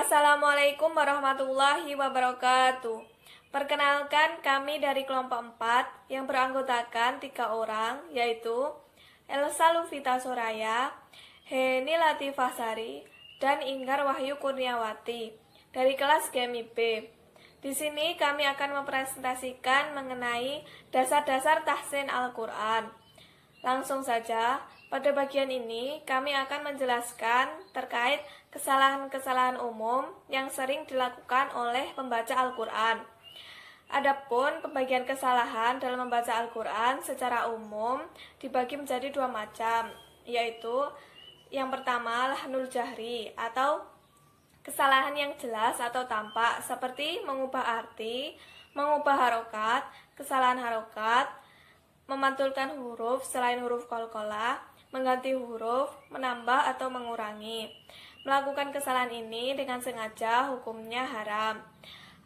Assalamualaikum warahmatullahi wabarakatuh. Perkenalkan, kami dari kelompok 4 yang beranggotakan 3 orang, yaitu Elsa Luvita Soraya, Heni Latifah Sari, dan Inggar Wahyu Kurniawati dari kelas GMIB. Di sini kami akan mempresentasikan mengenai dasar-dasar tahsin Al-Quran. Langsung saja, pada bagian ini kami akan menjelaskan terkait kesalahan-kesalahan umum yang sering dilakukan oleh pembaca Al-Quran. Adapun pembagian kesalahan dalam membaca Al-Quran secara umum dibagi menjadi 2 macam, yaitu yang pertama lahnul jahri atau kesalahan yang jelas atau tampak seperti mengubah arti, mengubah harokat, kesalahan harokat, memantulkan huruf selain huruf qalqalah, mengganti huruf, menambah atau mengurangi. Melakukan kesalahan ini dengan sengaja hukumnya haram.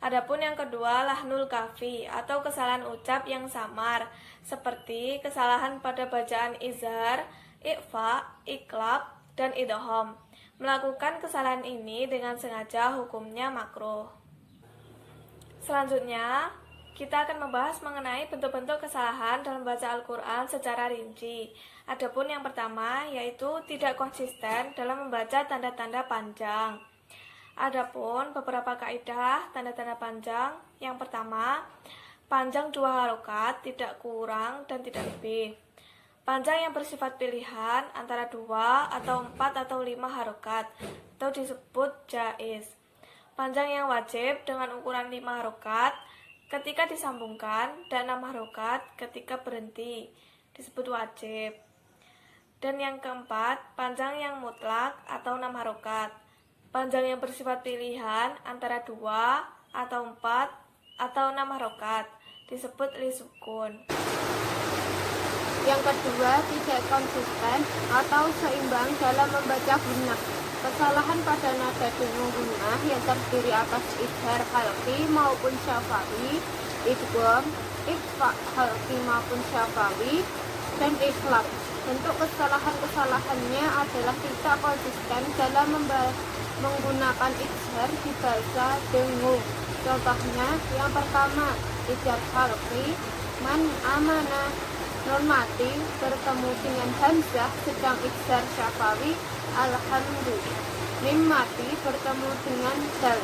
Adapun yang kedua, lahnul kafi atau kesalahan ucap yang samar, seperti kesalahan pada bacaan izhar, ikhfa, iklab, dan idgham. Melakukan kesalahan ini dengan sengaja hukumnya makruh. Selanjutnya, kita akan membahas mengenai bentuk-bentuk kesalahan dalam membaca Al-Quran secara rinci. Adapun yang pertama yaitu tidak konsisten dalam membaca tanda-tanda panjang. Adapun beberapa kaidah tanda-tanda panjang. Yang pertama, panjang 2 harokat, tidak kurang dan tidak lebih. Panjang yang bersifat pilihan antara 2 atau 4 atau 5 harokat atau disebut jaiz. Panjang yang wajib dengan ukuran 5 harokat ketika disambungkan dan 6 harokat ketika berhenti disebut wajib. Dan yang keempat, panjang yang mutlak atau 6 harokat. Panjang yang bersifat pilihan antara 2 atau 4 atau 6 harokat disebut lisukun. Yang kedua, tidak konsisten atau seimbang dalam membaca gunnah. Kesalahan pada nada dengung gunnah yang terdiri atas idhar halqi maupun syafawi, idgham, ikhfa halqi maupun syafawi, dan ikhlab. Bentuk kesalahan-kesalahannya adalah tidak konsisten dalam menggunakan idhar di bahasa dengung. Contohnya, yang pertama, idhar halqi, man amana, nun mati bertemu dengan hamzah, sedang idhar syafawi, alhamdu. Mim mati bertemu dengan dal.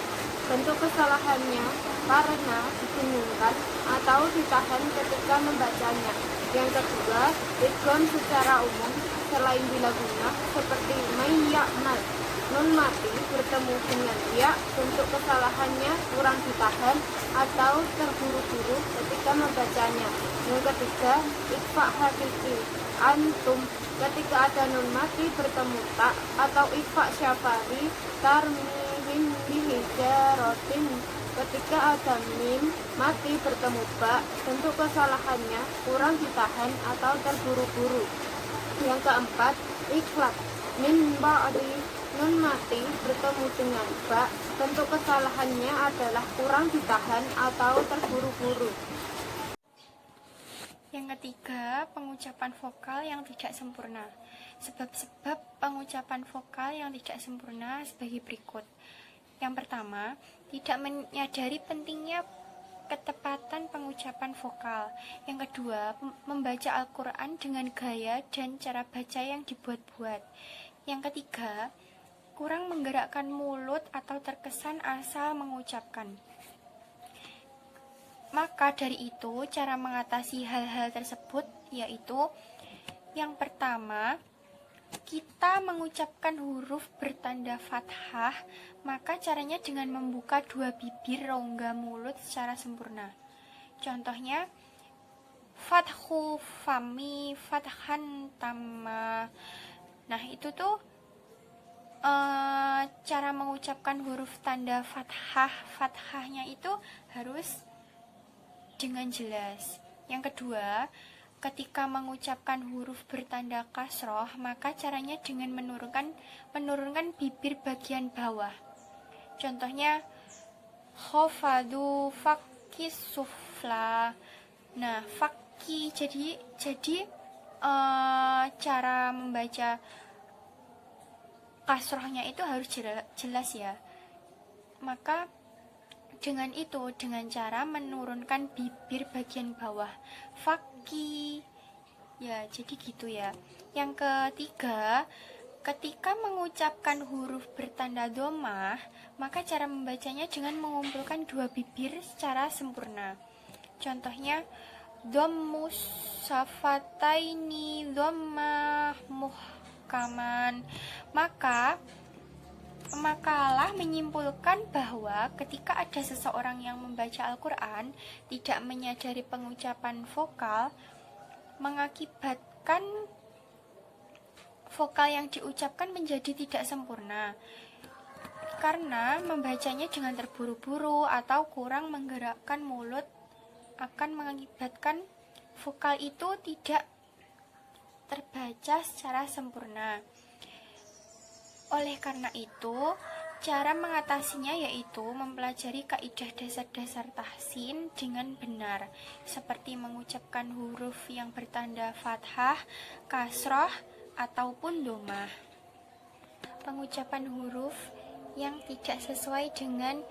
Bentuk kesalahannya karena dibingungkan atau ditahan ketika membacanya. Yang kedua, idgham secara umum selain bila gunnah seperti mayyamal. Nun mati bertemu dengan ya, bentuk kesalahannya kurang ditahan atau terburu-buru ketika membacanya. Yang ketiga, ikhfa hakiki antum ketika ada nun mati bertemu tak, atau ikhfa syafari tarmihim bihijaratin ketika ada mim mati bertemu ba, bentuk kesalahannya kurang ditahan atau terburu-buru. Yang keempat, ikhlab min ba'di nun mati bertemu dengan ba, bentuk kesalahannya adalah kurang ditahan atau terburu-buru. Yang ketiga, pengucapan vokal yang tidak sempurna. Sebab-sebab pengucapan vokal yang tidak sempurna sebagai berikut. Yang pertama, tidak menyadari pentingnya ketepatan pengucapan vokal. Yang kedua, membaca Al-Quran dengan gaya dan cara baca yang dibuat-buat. Yang ketiga, kurang menggerakkan mulut atau terkesan asal mengucapkan. Maka dari itu, cara mengatasi hal-hal tersebut yaitu yang pertama, kita mengucapkan huruf bertanda fathah, maka caranya dengan membuka 2 bibir rongga mulut secara sempurna. Contohnya, fathu fami fathan tamma. Nah, itu tuh cara mengucapkan huruf tanda fathahnya itu harus dengan jelas. Yang kedua, ketika mengucapkan huruf bertanda kasroh, maka caranya dengan menurunkan bibir bagian bawah. Contohnya, khofadu fakki sufla. Nah, fakki jadi cara membaca kasrohnya itu harus jelas ya. Maka dengan cara menurunkan bibir bagian bawah. Faki. Ya, jadi gitu ya. Yang ketiga, ketika mengucapkan huruf bertanda dhammah, maka cara membacanya dengan mengumpulkan dua bibir secara sempurna. Contohnya, dhammus safataini dhammah muhkaman. Makalah menyimpulkan bahwa ketika ada seseorang yang membaca Al-Quran tidak menyadari pengucapan vokal, mengakibatkan vokal yang diucapkan menjadi tidak sempurna karena membacanya dengan terburu-buru atau kurang menggerakkan mulut, akan mengakibatkan vokal itu tidak terbaca secara sempurna. Oleh karena itu, cara mengatasinya yaitu mempelajari kaidah dasar-dasar tahsin dengan benar, seperti mengucapkan huruf yang bertanda fathah, kasroh, ataupun dhammah. Pengucapan huruf yang tidak sesuai dengan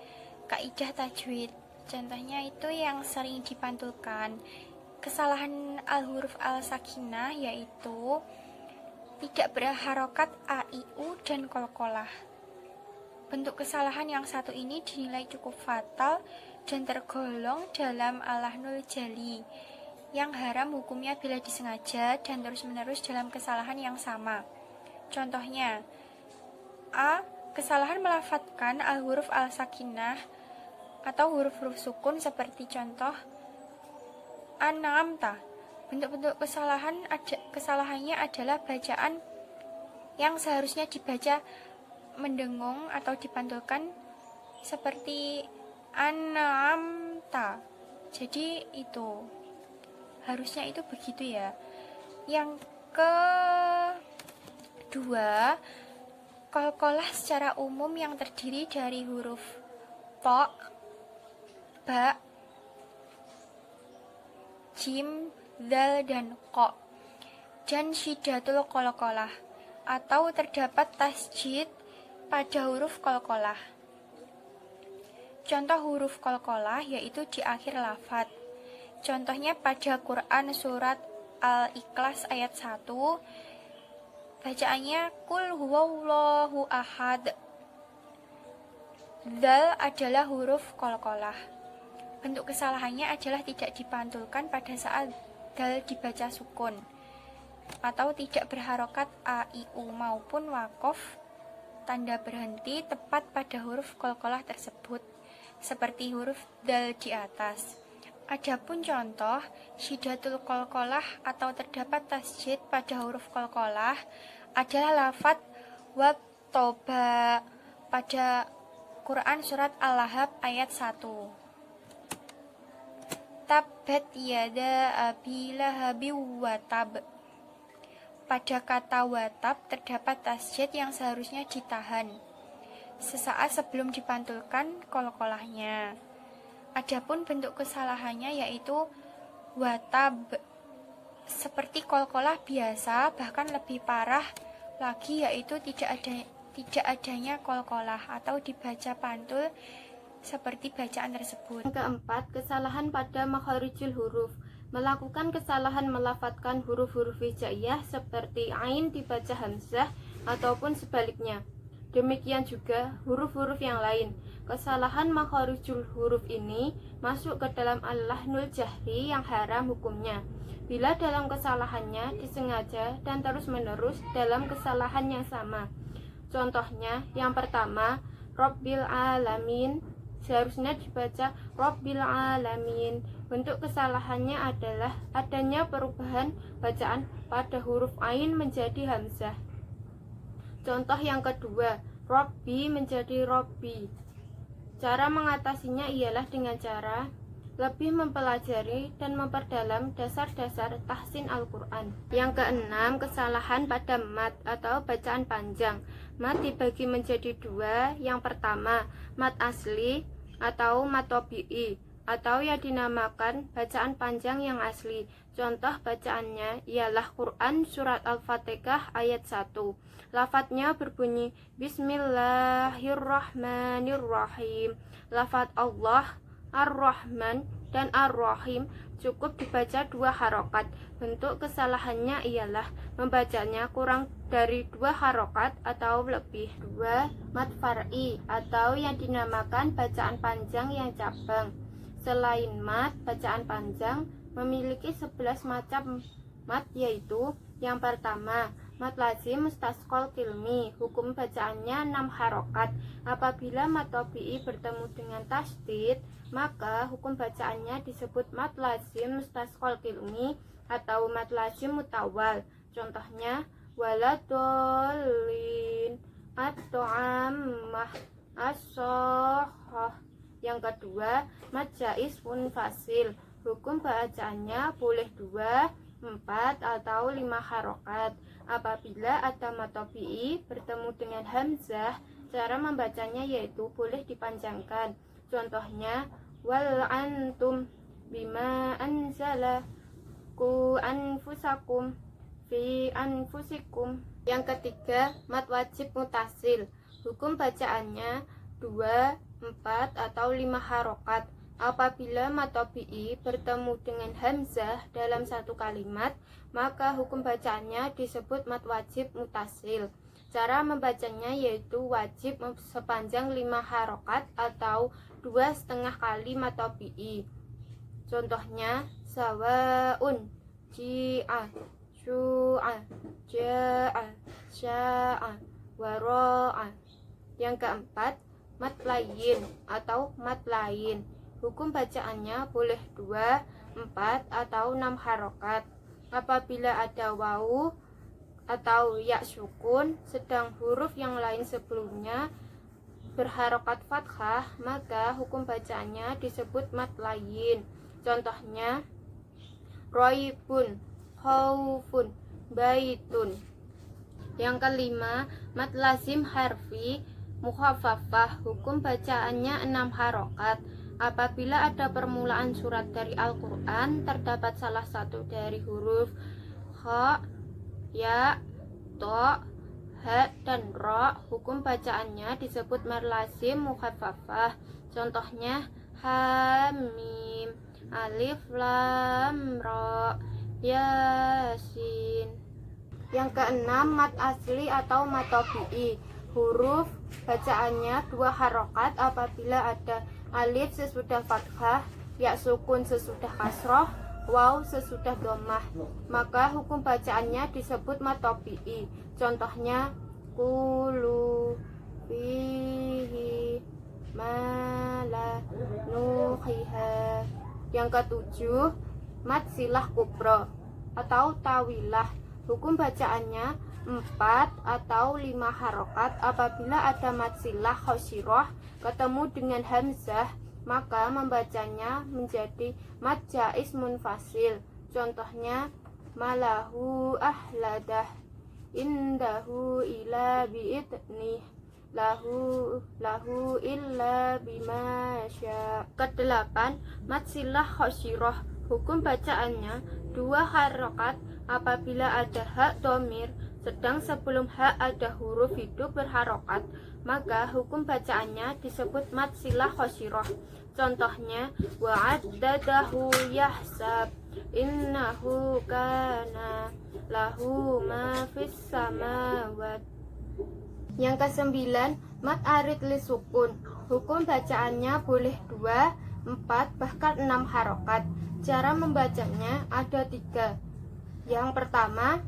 kaidah tajwid, contohnya itu yang sering dipantulkan. Kesalahan al-huruf al-sakinah yaitu tidak berharokat a, i, u, dan qalqalah. Bentuk kesalahan yang satu ini dinilai cukup fatal dan tergolong dalam al-lahnul jali, yang haram hukumnya bila disengaja dan terus-menerus dalam kesalahan yang sama. Contohnya, a. Kesalahan melafadzkan al-huruf al-sakinah atau huruf-huruf sukun seperti contoh an'amta. Bentuk-bentuk kesalahannya adalah bacaan yang seharusnya dibaca mendengung atau dipantulkan seperti an'amta. Jadi itu harusnya itu begitu ya. Yang kedua, qalqalah secara umum yang terdiri dari huruf ta, ba, jim, dal, dan qa, dan syiddatul qalqalah, atau terdapat tasjid pada huruf qalqalah. Contoh huruf qalqalah yaitu di akhir lafadz. Contohnya pada Quran surat Al-Ikhlas ayat 1, bacaannya Qul huwallahu ahad. Dal adalah huruf qalqalah. Bentuk kesalahannya adalah tidak dipantulkan pada saat dal dibaca sukun, atau tidak berharokat a, i, u, maupun wakof tanda berhenti tepat pada huruf qalqalah tersebut, seperti huruf dal di atas. Adapun contoh syiddatul qalqalah atau terdapat tasjid pada huruf qalqalah adalah lafadz wat toba pada Quran surat Al-Lahab ayat 1. Tabbat yada abi lahabi watab. Pada kata watab terdapat tasjid yang seharusnya ditahan sesaat sebelum dipantulkan qalqalahnya. Adapun bentuk kesalahannya yaitu watab seperti qalqalah biasa, bahkan lebih parah lagi yaitu tidak adanya qalqalah atau dibaca pantul seperti bacaan tersebut. Yang keempat, kesalahan pada makharijul huruf. Melakukan kesalahan melafadzkan huruf-huruf hijaiyah seperti ain dibaca hamzah ataupun sebaliknya. Demikian juga huruf-huruf yang lain. Kesalahan makharijul huruf ini masuk ke dalam al-lahnul jahri yang haram hukumnya. Bila dalam kesalahannya disengaja dan terus-menerus dalam kesalahan yang sama. Contohnya, yang pertama, Rabbil alamin seharusnya dibaca Rabbil alamin. Bentuk kesalahannya adalah adanya perubahan bacaan pada huruf ain menjadi hamzah. Contoh yang kedua, Rabbi menjadi Robbi. Cara mengatasinya ialah dengan cara lebih mempelajari dan memperdalam dasar-dasar tahsin Al-Quran. Yang keenam, kesalahan pada mat atau bacaan panjang. Mat dibagi menjadi dua. Yang pertama, mat asli atau mat tabi'i. atau yang dinamakan bacaan panjang yang asli. Contoh bacaannya ialah Quran Surat Al-Fatihah ayat 1. Lafadznya berbunyi Bismillahirrahmanirrahim. Lafadz Allah, Ar-Rahman, dan Ar-Rahim cukup dibaca 2 harokat. Bentuk kesalahannya ialah membacanya kurang dari 2 harokat atau lebih. 2. Mad far'i atau yang dinamakan bacaan panjang yang cabang. Selain mad, bacaan panjang memiliki 11 macam mad, yaitu yang pertama, mad lazim mustasqal kilmi, hukum bacaannya 6 harokat. Apabila mad tabi'i bertemu dengan tasdid, maka hukum bacaannya disebut mad lazim mustasqal kilmi atau mad lazim mutawal. Contohnya waladolin, at-to'ammah, as-sohah. Yang kedua, mad jaiz munfasil, hukum bacaannya boleh 2, 4, atau 5 harokat. Apabila ada mad tabi'i bertemu dengan hamzah, cara membacanya yaitu boleh dipanjangkan. Contohnya wal antum bima anzala ku anfusakum fi anfusikum. Yang ketiga, mad wajib mutasil, hukum bacaannya 2, 4, atau 5 harokat. Apabila mad tabi'i bertemu dengan hamzah dalam satu kalimat, maka hukum bacaannya disebut mad wajib mutasil. Cara membacanya yaitu wajib sepanjang 5 harokat atau 2,5 kali mad tabi'i. Contohnya sawaun, ji'a, syu'a, ja'a, sya'a, wara'a. Yang keempat, mad layin atau mad lain, hukum bacaannya boleh 2, 4, atau 6 harokat. Apabila ada wawu atau ya sukun, sedang huruf yang lain sebelumnya berharokat fathah, maka hukum bacaannya disebut mad layin. Contohnya roibun, khaufun, baitun. Yang kelima, mad lazim harfi mukhaffafah, hukum bacaannya 6 harokat. Apabila ada permulaan surat dari Al-Quran terdapat salah satu dari huruf kha, ya, to, ha, dan ro, hukum bacaannya disebut mad lazim mukhaffafah. Contohnya hamim, alif lam ra, yasin. Yang keenam, mad asli atau mad tabi'i, huruf bacaannya 2 harokat. Apabila ada alif sesudah fathah, ya sukun sesudah kasroh, waw sesudah dhammah, maka hukum bacaannya disebut mad tabi'i. Contohnya kulu fihi mala nuhiha. Yang ketujuh, mad silah kubro atau tawilah, hukum bacaannya 4 atau 5 harokat. Apabila ada mad silah khoshiroh ketemu dengan hamzah, maka membacanya menjadi mad jaiz munfasil. Contohnya malahu ahladah, indahu ila bi'idnih, lahu illa bima sya. Kedelapan, mad silah khoshiroh, hukum bacaannya 2 harokat. Apabila ada hak domir sedang sebelum hak ada huruf hidup berharokat, maka hukum bacaannya disebut mad silah khoshiroh. Contohnya wa'addadahu yahsab, innahu kana lahu ma fis samawat. Yang kesembilan, mad arid li sukun, hukum bacaannya boleh 2, 4, bahkan 6 harokat. Cara membacanya ada 3. Yang pertama,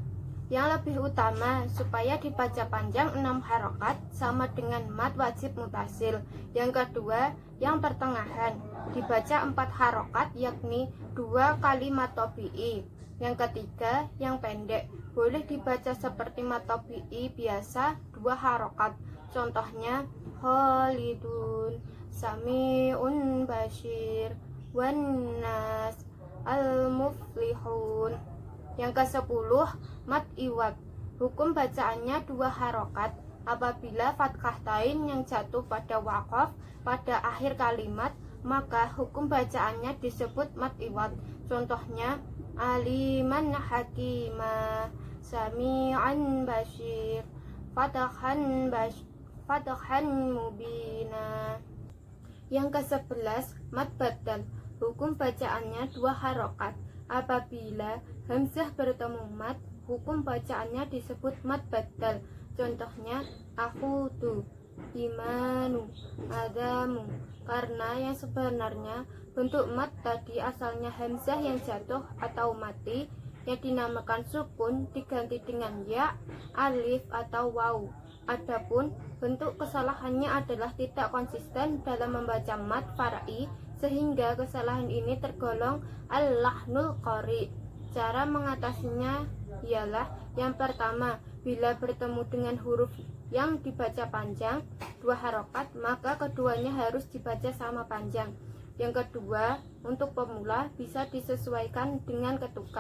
yang lebih utama supaya dibaca panjang 6 harokat sama dengan mad wajib mutasil. Yang kedua, yang pertengahan dibaca 4 harokat, yakni 2 kali mad tabi'i. Yang ketiga, yang pendek boleh dibaca seperti mad tabi'i biasa 2 harokat. Contohnya Khalidun, Sami'un Bashir, Wannas, Al-Muflihun. Yang ke-10, mad iwad, hukum bacaannya 2 harokat. Apabila fathah tain yang jatuh pada waqaf pada akhir kalimat maka hukum bacaannya disebut mad iwad. Contohnya aliman hakima, sami'an basyir, fathan mubina. Yang ke-11, mad badal. Hukum bacaannya 2 harokat. Apabila hamzah bertemu mad, hukum bacaannya disebut mad badal. Contohnya akhudu, imanu, adamu. Karena yang sebenarnya bentuk mad tadi asalnya hamzah yang jatuh atau mati, yang dinamakan sukun diganti dengan ya, alif atau waw. Adapun bentuk kesalahannya adalah tidak konsisten dalam membaca mad far'i, sehingga kesalahan ini tergolong al-lahnul qari. Cara mengatasinya ialah yang pertama, bila bertemu dengan huruf yang dibaca panjang 2 harokat, maka keduanya harus dibaca sama panjang. Yang kedua, untuk pemula bisa disesuaikan dengan ketukan.